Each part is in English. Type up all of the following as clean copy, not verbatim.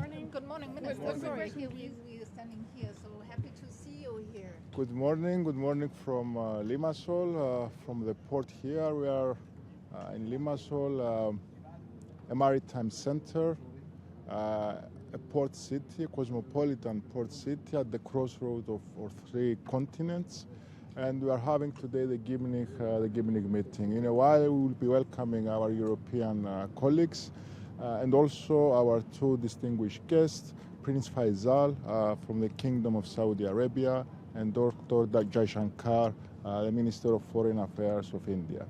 morning. Good morning, Minister. Sorry, we are standing here, so happy to see you here. Good morning from Limassol, from the port here. We are in Limassol, a maritime center, a port city, a cosmopolitan port city at the crossroads of three continents. And we are having today the Gymnich meeting. In a while, we will be welcoming our European colleagues and also our two distinguished guests, Prince Faisal from the Kingdom of Saudi Arabia and Dr. Jaishankar, the Minister of Foreign Affairs of India.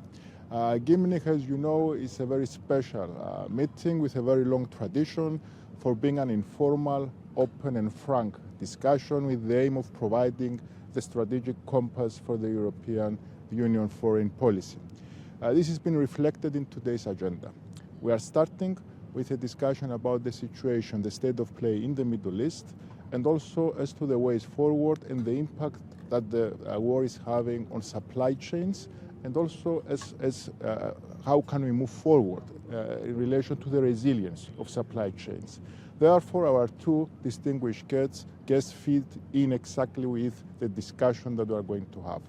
Gymnich, as you know, is a very special meeting with a very long tradition for being an informal, open and frank discussion with the aim of providing the strategic compass for the European Union foreign policy. This has been reflected in today's agenda. We are starting with a discussion about the situation, the state of play in the Middle East, and also as to the ways forward and the impact that the war is having on supply chains, and also as how can we move forward in relation to the resilience of supply chains. Therefore, our two distinguished guests fit in exactly with the discussion that we are going to have.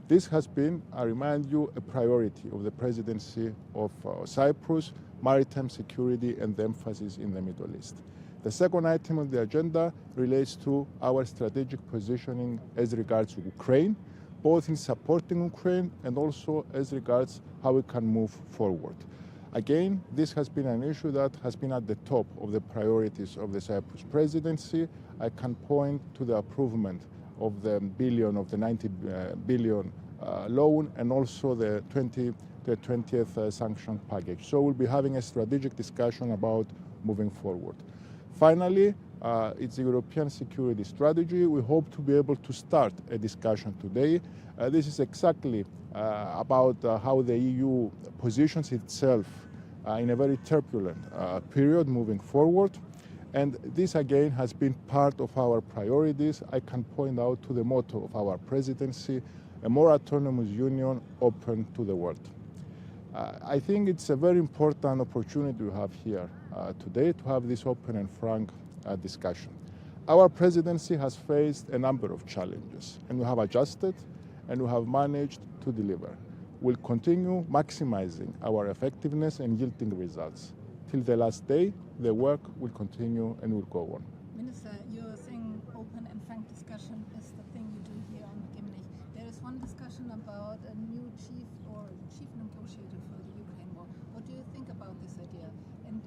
This has been, I remind you, a priority of the presidency of Cyprus, maritime security and the emphasis in the Middle East. The second item on the agenda relates to our strategic positioning as regards Ukraine, both in supporting Ukraine and also as regards how we can move forward. Again, this has been an issue that has been at the top of the priorities of the Cyprus presidency. I can point to the approval of the 90 billion loan and also the 20th sanction package. So we'll be having a strategic discussion about moving forward. Finally, it's the European security strategy. We hope to be able to start a discussion today. This is exactly about how the EU positions itself in a very turbulent period moving forward. And this again has been part of our priorities. I can point out to the motto of our presidency, a more autonomous union open to the world. I think it's a very important opportunity we have here today to have this open and frank discussion. Our presidency has faced a number of challenges, and we have adjusted and we have managed to deliver. We'll continue maximizing our effectiveness and yielding results. Till the last day, the work will continue and will go on. Minister, you're saying open and frank discussion is the thing you do here on Gymnich. There is one discussion about a new chief negotiator for the Ukraine war. What do you think about this idea? And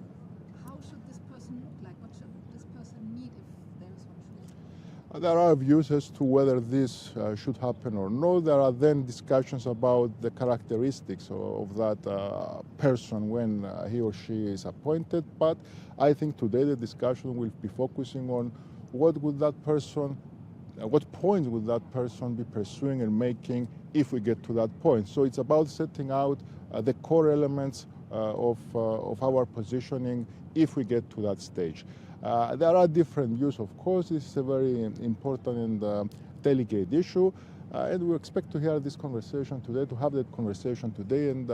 how should this person look like? What should this person need if there is one choice? There are views as to whether this should happen or no. There are then discussions about the characteristics of that person when he or she is appointed. But I think today the discussion will be focusing on what would that person, what points would that person be pursuing and making if we get to that point. So it's about setting out the core elements of our positioning if we get to that stage. There are different views, of course. This is a very important and delicate issue, and we expect to hear this conversation today, to have that conversation today, and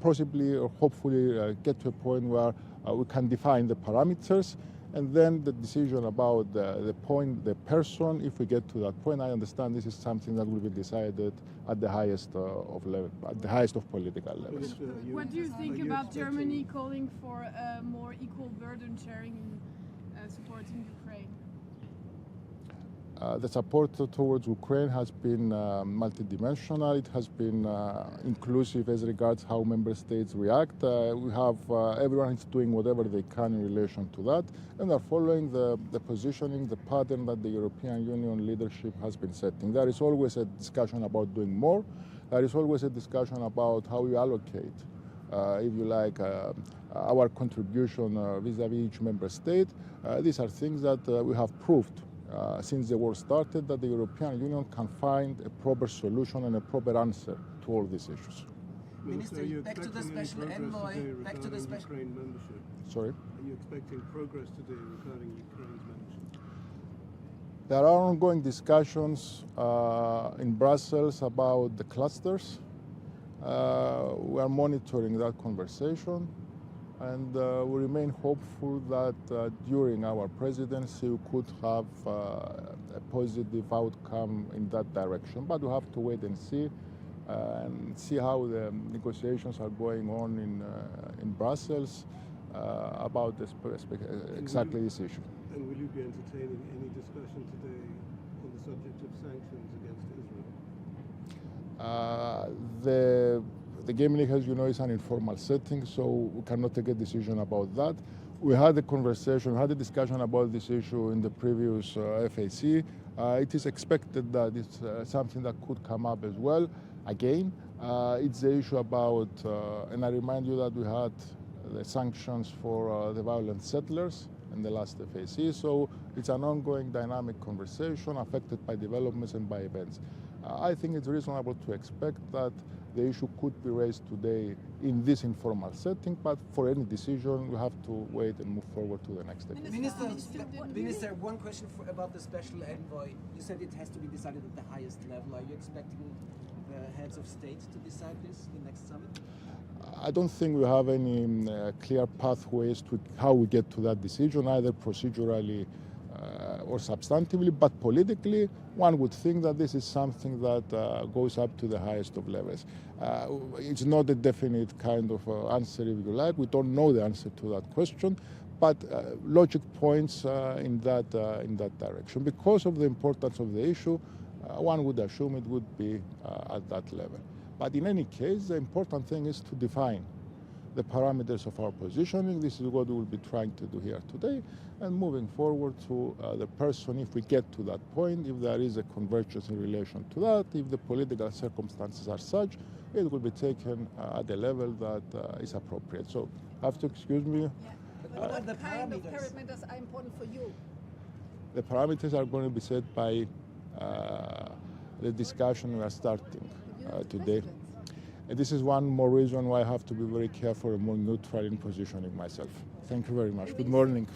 possibly or hopefully get to a point where we can define the parameters, and then the decision about the person, if we get to that point. I understand this is something that will be decided at the highest of level, at the highest of political levels. What do you think about Germany calling for a more equal burden sharing in supporting Ukraine? The support towards Ukraine has been multidimensional. It has been inclusive as regards how member states react. We have everyone is doing whatever they can in relation to that, and are following the positioning, the pattern that the European Union leadership has been setting. There is always a discussion about doing more. There is always a discussion about how we allocate, if you like, our contribution vis-à-vis each member state. These are things that we have proved since the war started, that the European Union can find a proper solution and a proper answer to all these issues. Minister, back to the special envoy, back to the special Ukraine membership. Sorry? Are you expecting progress today regarding Ukraine's membership? There are ongoing discussions in Brussels about the clusters. We are monitoring that conversation. and we remain hopeful that during our presidency we could have a positive outcome in that direction. But we have to wait and see how the negotiations are going on in Brussels about exactly this issue. And will you be entertaining any discussion today on the subject of sanctions against Israel? The Gymnich, as you know, is an informal setting, so we cannot take a decision about that. We had a conversation, we had a discussion about this issue in the previous FAC. It is expected that it's something that could come up as well. Again, it's the issue about, and I remind you that we had the sanctions for the violent settlers in the last FAC, so it's an ongoing dynamic conversation affected by developments and by events. I think it's reasonable to expect that the issue could be raised today in this informal setting, but for any decision we have to wait and move forward to the next step. Minister, one question about the special envoy. You said it has to be decided at the highest level. Are you expecting the heads of state to decide this in the next summit? I don't think we have any clear pathways to how we get to that decision, either procedurally or substantively, but politically, one would think that this is something that goes up to the highest of levels. It's not a definite kind of answer, if you like. We don't know the answer to that question, but logic points in that direction. Because of the importance of the issue, one would assume it would be at that level. But in any case, the important thing is to define the parameters of our positioning. This is what we will be trying to do here today, and moving forward to the person, if we get to that point, if there is a convergence in relation to that, if the political circumstances are such, it will be taken at a level that is appropriate. So, have to excuse me. Yeah. What kind of parameters are important for you? The parameters are going to be set by the discussion we are starting today. And this is one more reason why I have to be very careful and more neutral in positioning myself. Thank you very much. Good morning.